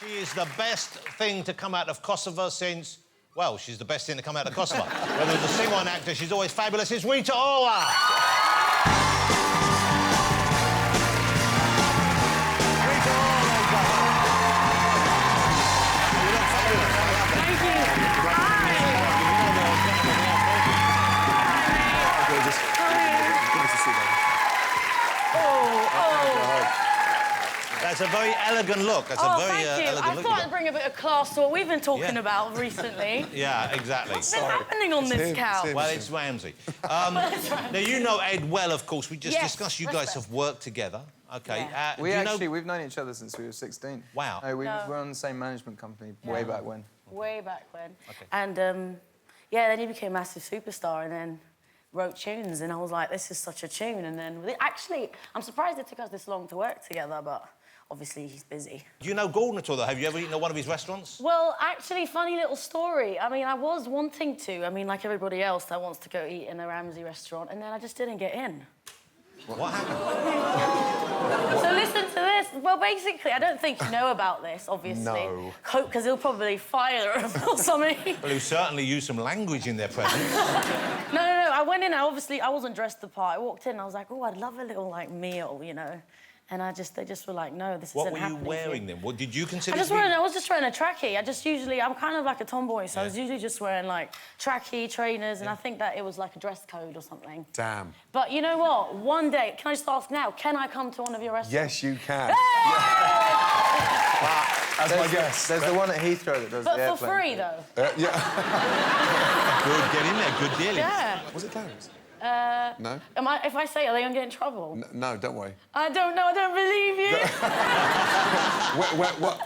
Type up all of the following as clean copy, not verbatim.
She is the best thing to come out of Kosovo since... Well, she's the best thing to come out of Kosovo. Whether it's a singer or an actor, she's always fabulous. It's Rita Ora! That's a very elegant look. That's a very elegant look. I thought I'd bring a bit of class to what we've been talking about recently. Yeah, exactly. What's been happening on this couch? Well, it's Ramsay. Now, you know Ed well, of course. We just discussed you guys have worked together. OK. Yeah. We've known each other since we were 16. Wow. No, we were on the same management company way back when. Way back when. Okay. And, yeah, then he became a massive superstar and then wrote tunes, and I was like, this is such a tune. And then, actually, I'm surprised it took us this long to work together, but obviously he's busy. Do you know Gordon at all, though? Have you ever eaten at one of his restaurants? Well, actually, funny little story. I mean, I was wanting to. I mean, like everybody else that wants to go eat in a Ramsay restaurant, and then I just didn't get in. What happened? So listen to this. Well, basically, I don't think you know about this, obviously. No. Because he'll probably fire us or something. Well, he certainly used some language in their presence. No. I went in, I wasn't dressed the part. I walked in and I was like, oh, I'd love a little, like, meal, you know. And they just were like, no, this isn't happening. What were you wearing then? What did you consider? I was just wearing a trackie. I'm kind of like a tomboy, so I was usually just wearing like trackie, trainers, and I think that it was like a dress code or something. Damn. But you know what? One day, can I just ask now, can I come to one of your restaurants? Yes, you can. As my guest. There's the one at Heathrow that does the airplane. But for free, though. Yeah. Good, get in there, good dealings. Yeah. Was it closed? No? If I say, are they going to get in trouble? No, don't worry. I don't know, I don't believe you.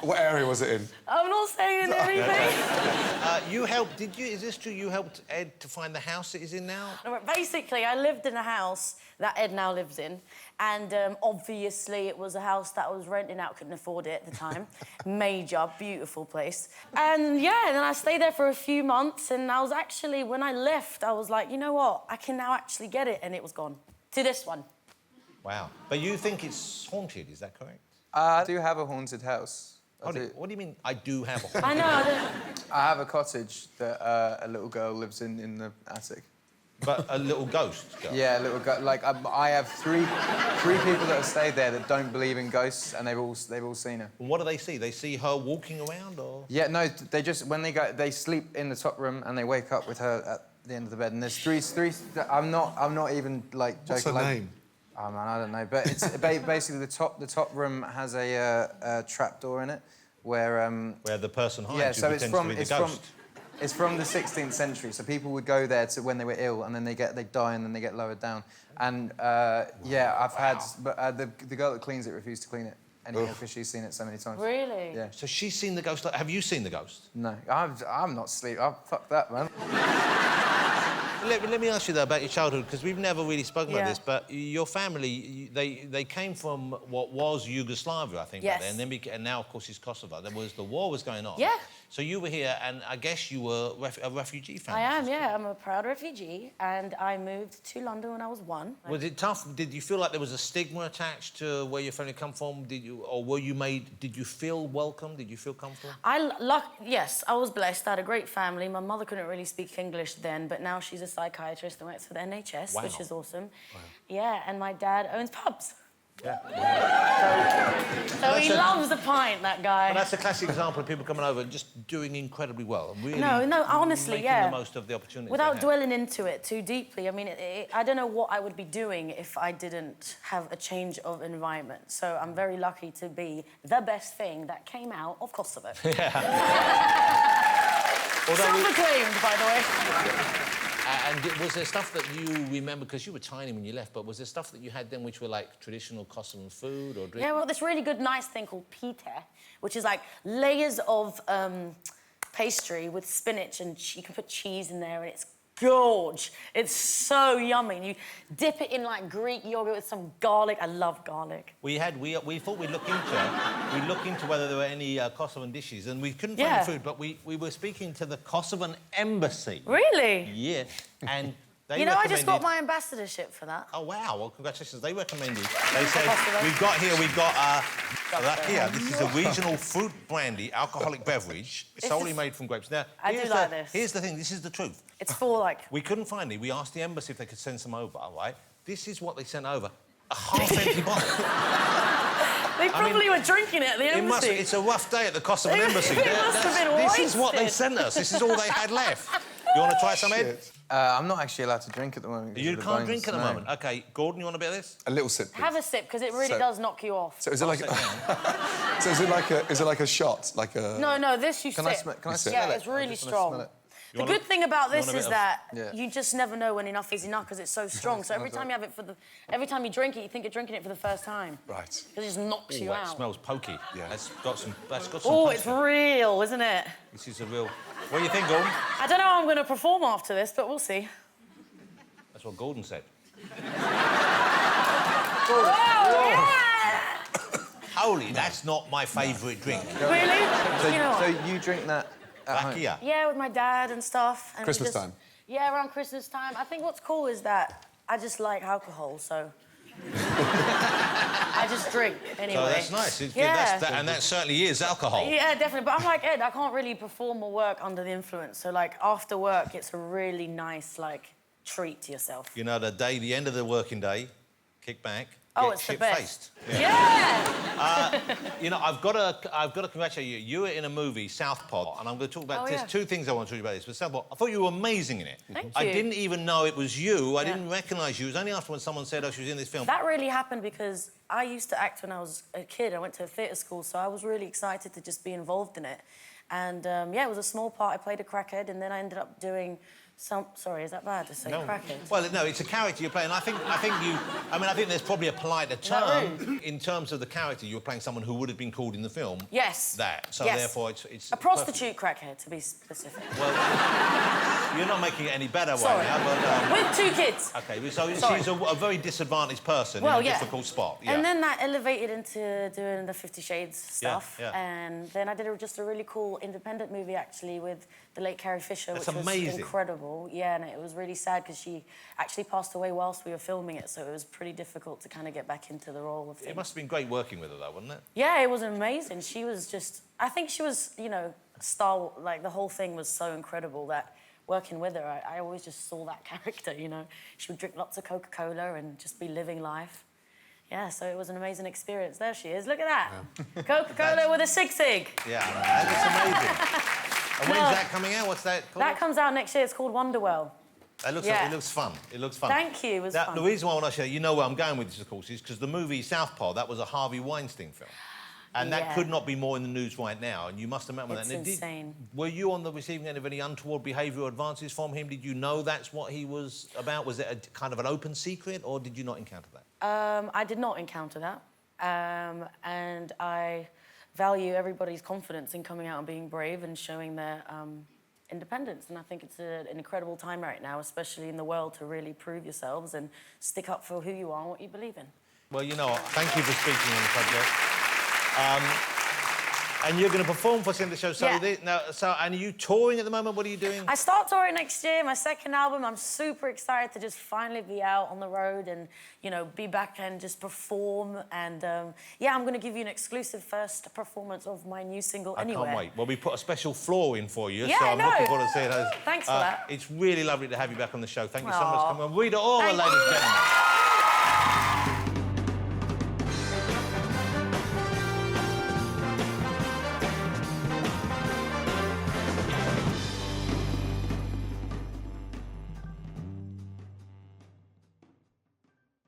What area was it in? I'm not saying anything. You helped, is this true, you helped Ed to find the house that he's in now? No, basically, I lived in a house that Ed now lives in, and obviously it was a house that I was renting out, couldn't afford it at the time. Major, beautiful place. And yeah, then I stayed there for a few months, and I was actually, when I left, I was like, you know what, I can now actually get it, and it was gone. To this one. Wow. But you think it's haunted, is that correct? I do have a haunted house. What do you mean, I do have a haunted I know, I have a cottage that a little girl lives in the attic. But a little ghost girl? Yeah, a little girl. Like, I have three people that have stayed there that don't believe in ghosts, and they've all seen her. And what do they see? They see her walking around, or...? Yeah, no, they just... When they sleep in the top room, and they wake up with her at the end of the bed, and there's three... I'm not even, like, joking. What's her name? Oh, man, I don't know. But it's basically the top room has a trapdoor in it, where the person hides, so it's It's from the 16th century, so people would go there when they were ill, and then they die, and then they get lowered down. And yeah, I've had, but the girl that cleans it refused to clean it anymore because she's seen it so many times. Really? Yeah. So she's seen the ghost. Have you seen the ghost? No, I'm not sleep. Fuck that, man. Let me ask you, though, about your childhood, because we've never really spoken about this, but your family, they came from what was Yugoslavia, I think, back then, and now, of course, it's Kosovo. The war was going on. Yeah. So you were here, and I guess you were a refugee family. I am, yeah. I'm a proud refugee, and I moved to London when I was 1. Was it tough? Did you feel like there was a stigma attached to where your family come from? Did you feel welcome? Did you feel comfortable? Yes, I was blessed. I had a great family. My mother couldn't really speak English then, but now she's a psychiatrist and works for the NHS, which is awesome. Wow. Yeah, and my dad owns pubs. Yeah. So he loves a pint, that guy. Well, that's a classic example of people coming over and just doing incredibly well. Really honestly, making the most of the opportunities. Without dwelling into it too deeply, I mean, I don't know what I would be doing if I didn't have a change of environment. So I'm very lucky to be the best thing that came out of Kosovo. Yeah. Self-acclaimed, by the way. And was there stuff that you remember, because you were tiny when you left, but was there stuff that you had then which were like traditional Kosovan food or drink? Yeah, well, this really good, nice thing called pite, which is like layers of pastry with spinach, and you can put cheese in there, and it's gorge. It's so yummy. And you dip it in like Greek yogurt with some garlic. I love garlic. We thought we'd look into whether there were any Kosovan dishes, and we couldn't find the food, but we were speaking to the Kosovan embassy. Really? Yeah. And You know, I just got my ambassadorship for that. Oh, wow. Well, congratulations. They recommended. They said, we've got here, this is a regional fruit brandy alcoholic beverage solely made from grapes. Now, I do like this. Here's the thing. This is the truth. It's for, like... We couldn't find it. We asked the embassy if they could send some over, right? This is what they sent over. A half-empty bottle. They probably were drinking it at the embassy. It's a rough day at the cost of an embassy. It must have been This wasted. is what they sent us. This is all they had left. You want to try some, Ed? I'm not actually allowed to drink at the moment. You can't drink at the moment? OK, Gordon, you want a bit of this? A little sip, please. Have a sip, because it really does knock you off. So is it like so is it like a shot? Like a... No, this you sip. Can I smell it? Yeah, it's really strong. The good thing about this is that you just never know when enough is enough because it's so strong. So every time you have it every time you drink it, you think you're drinking it for the first time. Right. Because it just knocks you out. It smells pokey. Yeah. That's got some. Oh, it's real, isn't it? This is a real. What do you think, Gordon? I don't know how I'm going to perform after this, but we'll see. That's what Gordon said. Whoa, yeah! Holy, that's not my favourite drink. Really? So you drink that at home? Yeah, with my dad and stuff. And Christmas time? Yeah, around Christmas time. I think what's cool is that I just like alcohol, so... I just drink, anyway. So that's nice. And that certainly is alcohol. Yeah, definitely. But I'm like Ed, I can't really perform or work under the influence. So, like, after work, it's a really nice, like, treat to yourself. You know, the end of the working day, kick back, get shit faced. Yeah! You know, I've got to congratulate you. You were in a movie, Southpaw, and I'm going to talk about there's two things I want to talk about this. But Southpaw, I thought you were amazing in it. Thank you. I didn't even know it was you. I didn't recognise you. It was only after when someone said, oh, she was in this film. That really happened because I used to act when I was a kid. I went to a theatre school, so I was really excited to just be involved in it. And, yeah, it was a small part. I played a crackhead, and then I ended up doing... Sorry, is that bad to say? No. Crackhead? Well, no, it's a character you're playing. I think there's probably a politer term in terms of the character. You're playing someone who would have been called in the film. Yes. So therefore, it's a prostitute crackhead, to be specific. Well, you're not making it any better, Sorry. but with 2 kids. OK, so she's a very disadvantaged person in a difficult spot. Yeah. And then that elevated into doing the 50 Shades stuff. Yeah. And then I did just a really cool independent movie, actually, with the late Carrie Fisher, which was incredible. Yeah, and it was really sad because she actually passed away whilst we were filming it, so it was pretty difficult to kind of get back into the role of things. It must have been great working with her, though, wasn't it? Yeah, it was amazing. She was just... I think she was, you know, like, the whole thing was so incredible that working with her, I always just saw that character, you know. She would drink lots of Coca-Cola and just be living life. Yeah, so it was an amazing experience. There she is. Look at that. Yeah. Coca-Cola with a sig. Yeah, that's amazing. And when's that coming out? What's that called? That comes out next year. It's called Wonderwell. It looks fun. It looks fun. Thank you. It was fun. The reason why I want to show you know where I'm going with this, of course, is because the movie Southpaw, that was a Harvey Weinstein film. And that could not be more in the news right now. And you must have met with that. It's insane. Were you on the receiving end of any untoward behavioural advances from him? Did you know that's what he was about? Was it a kind of an open secret, or did you not encounter that? I did not encounter that. And I value everybody's confidence in coming out and being brave and showing their independence. And I think it's an incredible time right now, especially in the world, to really prove yourselves and stick up for who you are and what you believe in. Well, you know what? Thank you for speaking on the subject. And you're going to perform for us in the show. So, and are you touring at the moment? What are you doing? I start touring next year, my second album. I'm super excited to just finally be out on the road and, you know, be back and just perform. And, yeah, I'm going to give you an exclusive first performance of my new single, Anywhere. I can't wait. Well, we put a special floor in for you, yeah, so I'm looking forward to seeing it. Thanks for that. It's really lovely to have you back on the show. Thank you so much for coming on. Rita Ora, ladies and gentlemen.